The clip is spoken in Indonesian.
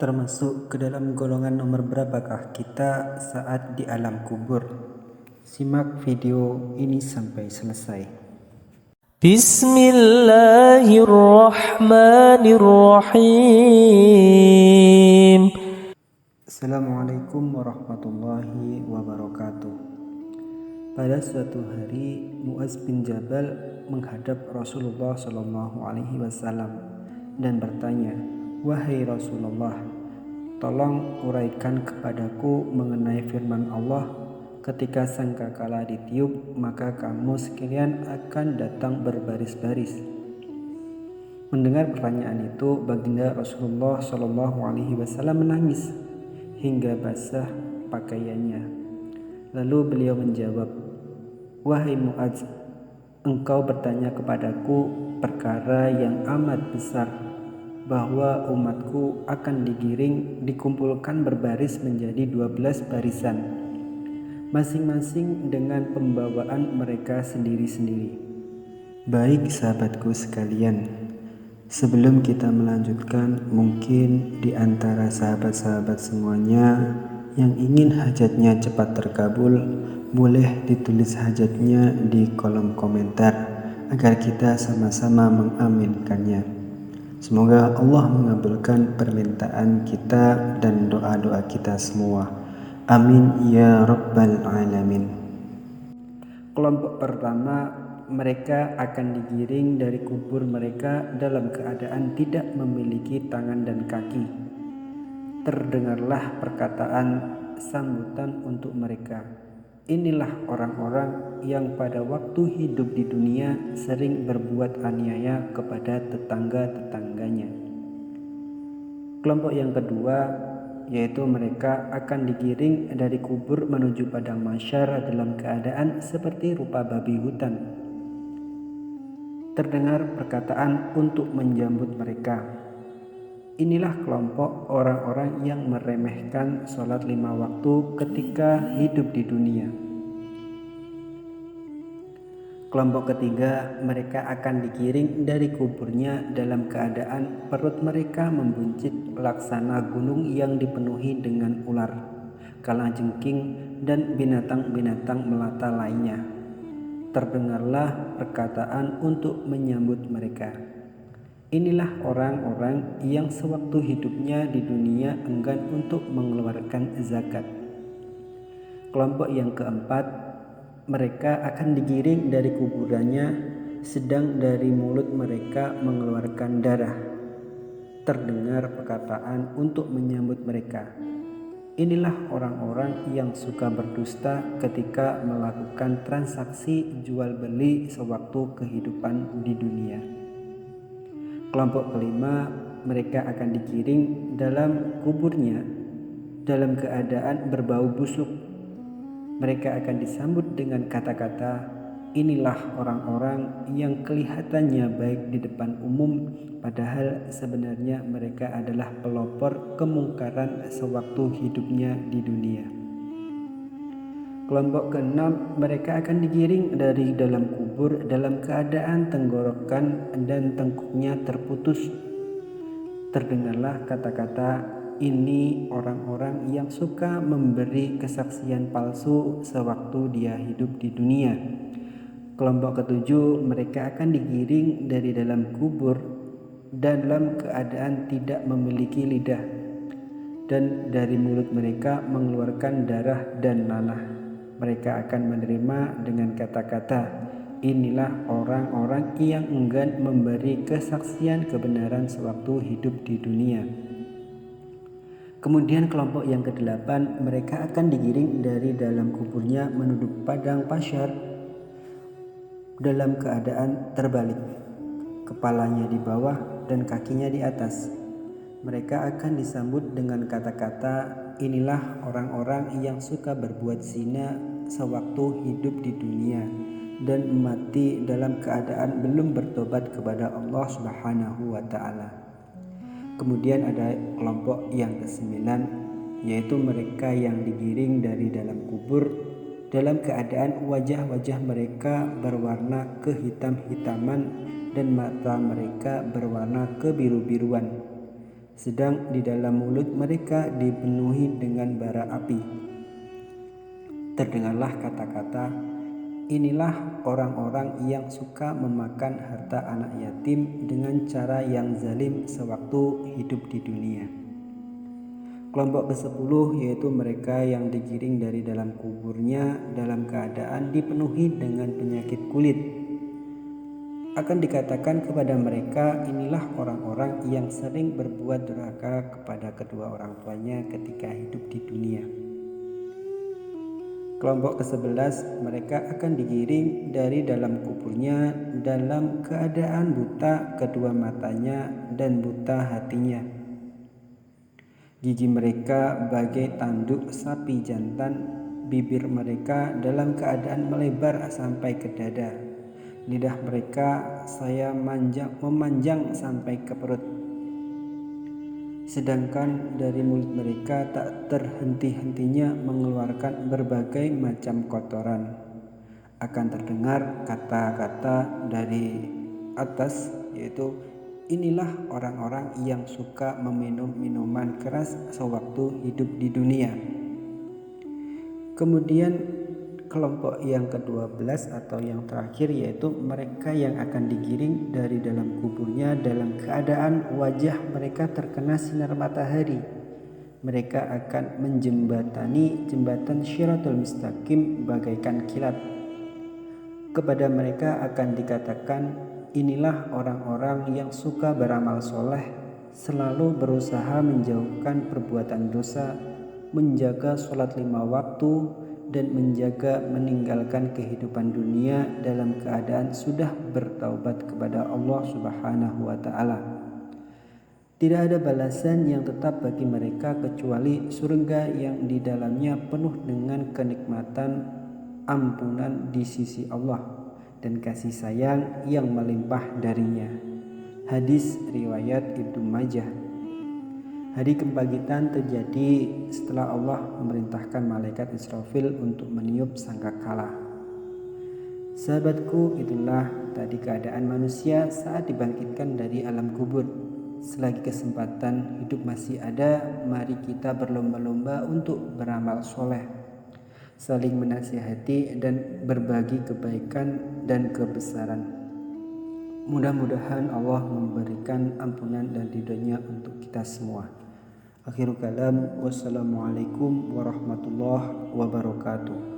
Termasuk ke dalam golongan nomor berapakah kita saat di alam kubur? Simak video ini sampai selesai. Bismillahirrahmanirrahim. Assalamualaikum warahmatullahi wabarakatuh. Pada suatu hari, Mu'adz bin Jabal menghadap Rasulullah SAW dan bertanya, "Wahai Rasulullah, tolong uraikan kepadaku mengenai firman Allah, ketika sangkakala ditiup, maka kamu sekalian akan datang berbaris-baris." Mendengar pertanyaan itu, baginda Rasulullah SAW menangis hingga basah pakaiannya. Lalu beliau menjawab, "Wahai Mu'adz, engkau bertanya kepadaku perkara yang amat besar, bahwa umatku akan dikumpulkan berbaris menjadi 12 barisan, masing-masing dengan pembawaan mereka sendiri-sendiri." Baik sahabatku sekalian, sebelum kita melanjutkan, mungkin di antara sahabat-sahabat semuanya yang ingin hajatnya cepat terkabul, boleh ditulis hajatnya di kolom komentar agar kita sama-sama mengaminkannya. Semoga Allah mengabulkan permintaan kita dan doa-doa kita semua. Amin ya rabbal alamin. Kelompok pertama, mereka akan digiring dari kubur mereka dalam keadaan tidak memiliki tangan dan kaki. Terdengarlah perkataan sambutan untuk mereka. Inilah orang-orang yang pada waktu hidup di dunia sering berbuat aniaya kepada tetangga-tetangganya. Kelompok yang kedua, yaitu mereka akan digiring dari kubur menuju padang mahsyar dalam keadaan seperti rupa babi hutan. Terdengar perkataan untuk menjambut mereka. Inilah kelompok orang-orang yang meremehkan sholat 5 waktu ketika hidup di dunia. Kelompok ketiga, mereka akan digiring dari kuburnya dalam keadaan perut mereka membuncit laksana gunung yang dipenuhi dengan ular, kalajengking, dan binatang-binatang melata lainnya. Terdengarlah perkataan untuk menyambut mereka. Inilah orang-orang yang sewaktu hidupnya di dunia enggan untuk mengeluarkan zakat. Kelompok yang keempat, mereka akan digiring dari kuburannya sedang dari mulut mereka mengeluarkan darah. Terdengar perkataan untuk menyambut mereka. Inilah orang-orang yang suka berdusta ketika melakukan transaksi jual beli sewaktu kehidupan di dunia. Kelompok kelima, mereka akan digiring dalam kuburnya dalam keadaan berbau busuk. Mereka akan disambut dengan kata-kata, "Inilah orang-orang yang kelihatannya baik di depan umum, padahal sebenarnya mereka adalah pelopor kemungkaran sewaktu hidupnya di dunia." Kelompok keenam, mereka akan digiring dari dalam kubur dalam keadaan tenggorokan dan tengkuknya terputus. Terdengarlah kata-kata, "Ini orang-orang yang suka memberi kesaksian palsu sewaktu dia hidup di dunia." Kelompok ketujuh, mereka akan digiring dari dalam kubur dalam keadaan tidak memiliki lidah, dan dari mulut mereka mengeluarkan darah dan nanah. Mereka akan menerima dengan kata-kata, "Inilah orang-orang yang enggan memberi kesaksian kebenaran sewaktu hidup di dunia." Kemudian kelompok yang kedelapan, mereka akan digiring dari dalam kuburnya menuju padang mahsyar dalam keadaan terbalik, kepalanya di bawah dan kakinya di atas. Mereka akan disambut dengan kata-kata, "Inilah orang-orang yang suka berbuat zina sewaktu hidup di dunia dan mati dalam keadaan belum bertobat kepada Allah Subhanahu wa Ta'ala." Kemudian ada kelompok yang kesembilan, yaitu mereka yang digiring dari dalam kubur dalam keadaan wajah-wajah mereka berwarna kehitam-hitaman dan mata mereka berwarna kebiru-biruan. sedang di dalam mulut mereka dipenuhi dengan bara api. Terdengarlah kata-kata, inilah orang-orang yang suka memakan harta anak yatim dengan cara yang zalim sewaktu hidup di dunia. Kelompok ke-10 yaitu mereka yang digiring dari dalam kuburnya dalam keadaan dipenuhi dengan penyakit kulit. Akan dikatakan kepada mereka, inilah orang-orang yang sering berbuat durhaka kepada kedua orang tuanya ketika hidup di dunia. Kelompok ke-11 mereka akan digiring dari dalam kuburnya dalam keadaan buta kedua matanya dan buta hatinya. Gigi mereka bagai tanduk sapi jantan, bibir mereka dalam keadaan melebar sampai ke dada. Lidah mereka memanjang sampai ke perut. Sedangkan dari mulut mereka tak terhenti-hentinya mengeluarkan berbagai macam kotoran. Akan terdengar kata-kata dari atas, yaitu inilah orang-orang yang suka meminum minuman keras sewaktu hidup di dunia. Kemudian kelompok yang ke-12 atau yang terakhir yaitu mereka yang akan digiring dari dalam kuburnya dalam keadaan wajah mereka terkena sinar matahari. Mereka akan menjembatani jembatan Syiratul Mustaqim bagaikan kilat. Kepada mereka akan dikatakan, inilah orang-orang yang suka beramal soleh, selalu berusaha menjauhkan perbuatan dosa, menjaga sholat 5 waktu, dan menjaga meninggalkan kehidupan dunia dalam keadaan sudah bertaubat kepada Allah Subhanahu wa Ta'ala. Tidak ada balasan yang tetap bagi mereka kecuali surga yang di dalamnya penuh dengan kenikmatan, ampunan di sisi Allah, dan kasih sayang yang melimpah darinya. Hadis riwayat Ibnu Majah. Hari kebangkitan terjadi setelah Allah memerintahkan malaikat Israfil untuk meniup sangkakala. Sahabatku, itulah tadi keadaan manusia saat dibangkitkan dari alam kubur. Selagi kesempatan hidup masih ada, mari kita berlomba-lomba untuk beramal soleh, saling menasihati dan berbagi kebaikan dan kebesaran. Mudah-mudahan Allah memberikan ampunan dan ridhonya untuk kita semua. Akhirul kalam, wassalamualaikum warahmatullahi wabarakatuh.